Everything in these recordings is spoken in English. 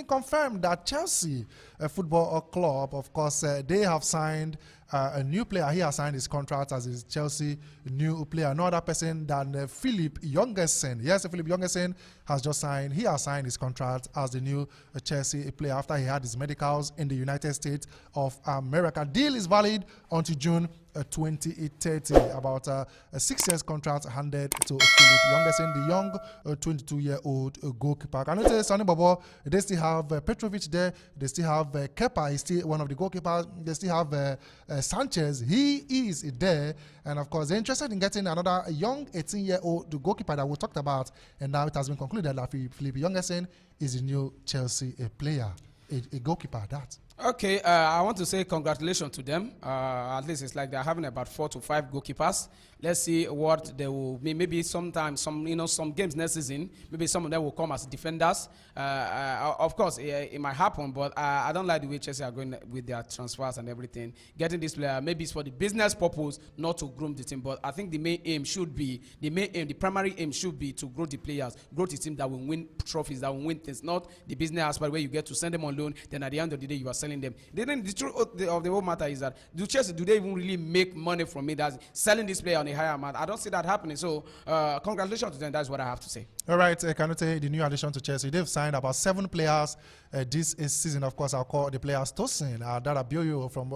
confirmed that Chelsea Football Club, of course, they have signed a new player. He has signed his contract as his Chelsea new player. No other person than Filip Jörgensen. Yes, Filip Jörgensen has just signed. He has signed his contract as the new Chelsea player after he had his medicals in the United States of America. Deal is valid until June 2030. About a 6 years contract handed to Filip Jörgensen, the young 22-year-old goalkeeper. Can you say, Sonny Bobo, they still have Petrovic there. They still have Kepa. He's still one of the goalkeepers. They still have Sanchez. He is there. And of course, they're interested in getting another young 18-year-old goalkeeper that we talked about. And now it has been concluded that Filip Jörgensen is a new Chelsea player, a goalkeeper at that. Okay, I want to say congratulations to them. At least it's like they're having about 4 to 5 goalkeepers. Let's see what they will be. Maybe sometimes some games next season, maybe some of them will come as defenders. Of course, it might happen, but I don't like the way Chelsea are going with their transfers and everything. Getting this player, maybe it's for the business purpose, not to groom the team. But I think the main aim should be, the primary aim should be to grow the players, grow the team that will win trophies, that will win things, not the business aspect where you get to send them on loan, then at the end of the day you are selling them. Then the truth of the whole matter is that do they even really make money from it? That's selling this player on a higher amount. I don't see that happening. So congratulations to them. That's what I have to say. All right, Kanute, the new addition to Chelsea, they've signed about 7 players this season. Of course, I'll call the players Tosin. Dara Bioyo from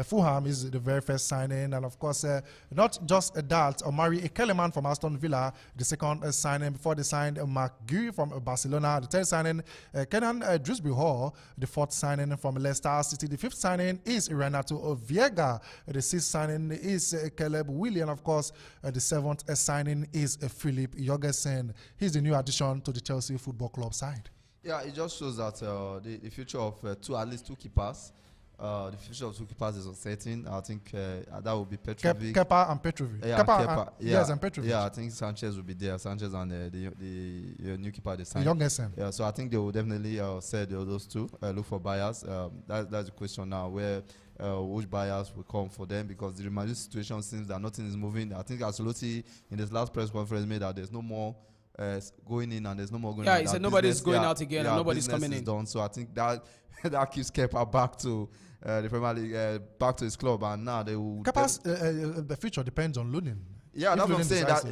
Fulham is the very first signing. And of course, not just that, Omari Ekeleman from Aston Villa, the second signing. Before they signed Mark Gui from Barcelona, the third signing, Kenan Dewsbury Hall, the fourth signing from Leicester City. The fifth signing is Renato Viega. The sixth signing is Caleb William. Of course, the seventh signing is Filip Jörgensen. He's the new addition to the Chelsea Football Club side. Yeah, it just shows that the future of at least two keepers. The future of two keepers is uncertain. I think that will be Petrovic. Kepa and Petrovic. Yeah, Kepa, yes, and Petrovic. Yeah, I think Sanchez will be there. Sanchez and the new keeper they signed. Jörgensen. Yeah, so I think they will definitely sell those two. Look for buyers. That's the question now. Where which buyers will come for them, because the Real Madrid situation seems that nothing is moving. I think Ancelotti in this last press conference made that there's no more going in and there's no more going out. Yeah, he said nobody's going out again and nobody's coming in. Done. So I think that that keeps Kepa back to the Premier League, back to his club, and now they will. Kepa's the future depends on loaning. Yeah, that's what I'm saying. That,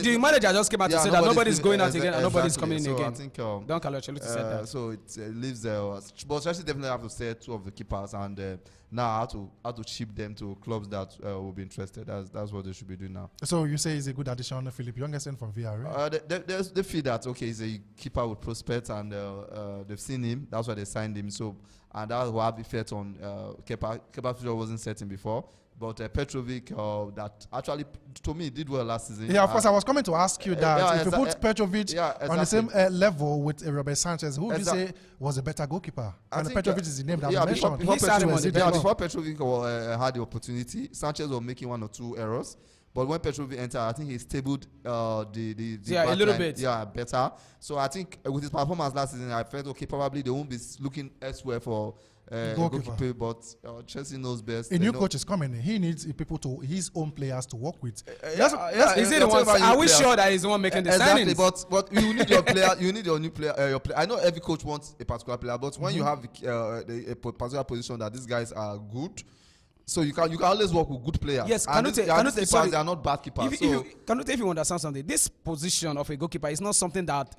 the manager just came out to say that nobody's going out again and nobody's coming in so again. I think Don Carlo Ancelotti said that. So it leaves but Chelsea definitely have to sell 2 of the keepers, and now how to ship them to clubs that will be interested. That's what they should be doing now. So you say he's a good addition, Filip Jörgensen from VR? They feel that okay, he's a keeper with prospects, and they've seen him. That's why they signed him. So and that will have effect on Kepa. Kepa's future wasn't certain before. But Petrovic, that actually, to me, did well last season. Yeah, of course, I was coming to ask you that. If you put Petrovic on the same level with Robert Sanchez, who would you say was a better goalkeeper? And Petrovic is the name that was mentioned. Before Petrovic had the opportunity, Sanchez was making 1 or 2 errors. But when Petrovic entered, I think he stabled a little bit. Yeah, better. So I think with his performance last season, I felt, okay, probably they won't be looking elsewhere for goalkeeper, but Chelsea knows best. A new coach is coming. He needs his own players to work with. Is it the one? Are we sure that he's the one making the signings? But you need your player. You need your new player. I know every coach wants a particular player, but when you have a particular position that these guys are good. So you can always work with good players. Yes, they are not bad keepers. If you understand something, this position of a goalkeeper is not something that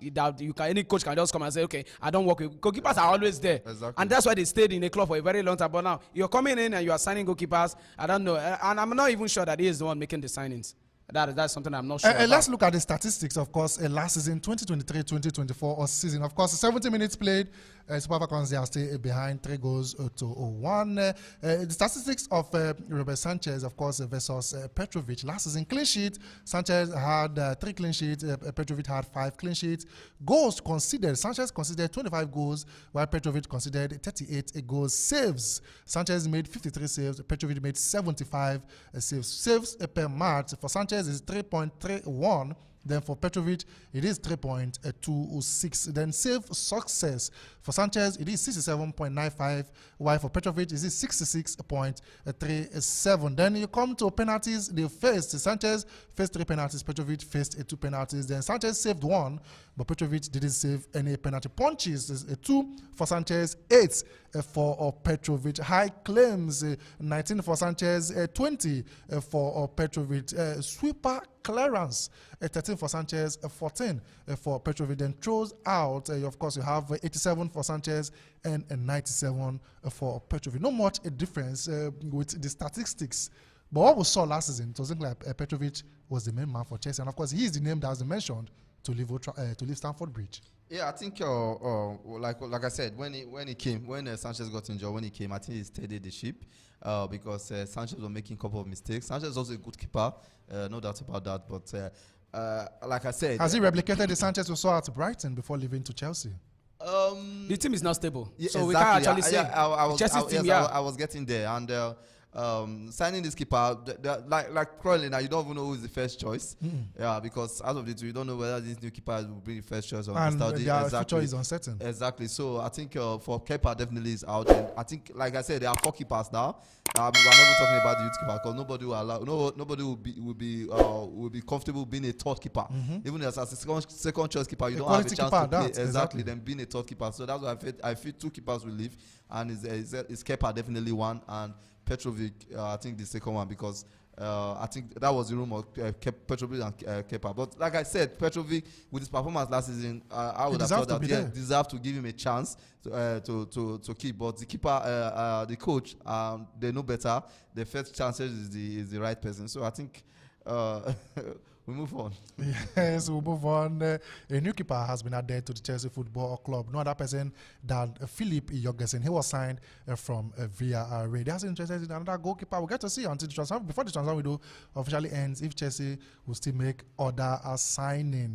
any coach can just come and say, okay, I don't work with goalkeepers. Are always there, exactly. And that's why they stayed in the club for a very long time. But now you're coming in and you are signing goalkeepers. I don't know, and I'm not even sure that he is the one making the signings. That's something I'm not sure about. Let's look at the statistics, of course. Last season, 2023-2024 season, of course, 70 minutes played. Super Falcons, they are still behind 3 goals to 1. The statistics of Robert Sanchez, of course, versus Petrovic. Last season, clean sheet. Sanchez had 3 clean sheets. Petrovic had 5 clean sheets. Goals conceded. Sanchez conceded 25 goals, while Petrovic conceded 38 goals. Saves. Sanchez made 53 saves. Petrovic made 75 saves. Saves per match for Sanchez is 3.31. Then for Petrovic, it is 3.26. Then save success for Sanchez, it is 67.95. While for Petrovic, it is 66.37. Then you come to penalties. They faced Sanchez faced 3 penalties. Petrovic faced 2 penalties. Then Sanchez saved 1, but Petrovic didn't save any penalty. Punches 2 for Sanchez, 8 for Petrovic. High claims 19 for Sanchez, 20 for Petrovic. Sweeper clearance 13 for Sanchez, 14 for Petrovic. Then throws out, of course, you have 87 for Sanchez and 97 for Petrovic. Not much a difference with the statistics. But what we saw last season, it wasn't like Petrovic was the main man for Chelsea, and of course, he is the name that has been mentioned to leave Stamford Bridge. Yeah, I think like I said, when Sanchez got injured, when he came, I think he steadied the ship because Sanchez was making a couple of mistakes. Sanchez is also a good keeper, no doubt about that. But like I said, has he replicated the Sanchez we saw at Brighton before leaving to Chelsea? The team is not stable, yeah, so exactly. we can't actually say Chelsea's team. I was getting there, and signing this keeper, like currently now, you don't even know who is the first choice. Yeah, because as of the two, you don't know whether this new keeper will be the first choice or and the their future is uncertain. Exactly. So I think for Kepa definitely is out. And I think, like I said, there are 4 keepers now. We're not even talking about the youth keeper because nobody will allow. Nobody will be comfortable being a third keeper. Even as a second choice keeper, you don't have a chance to play. Exactly. Then being a third keeper. So that's why I feel 2 keepers will leave, and is Kepa definitely one, and Petrovic, I think the second one, because I think that was the room of Petrovic and Kepa. But like I said, Petrovic, with his performance last season, I would have thought that he deserved to give him a chance to keep. But the keeper, the coach, they know better. The first chances is the right person. So I think we move on. Yes, we'll move on. A new keeper has been added to the Chelsea Football Club. No other person than Filip Jörgensen. He was signed from Villarreal. They are interested in another goalkeeper. We'll get to see until the transfer. Before the transfer window officially ends, if Chelsea will still make other signing.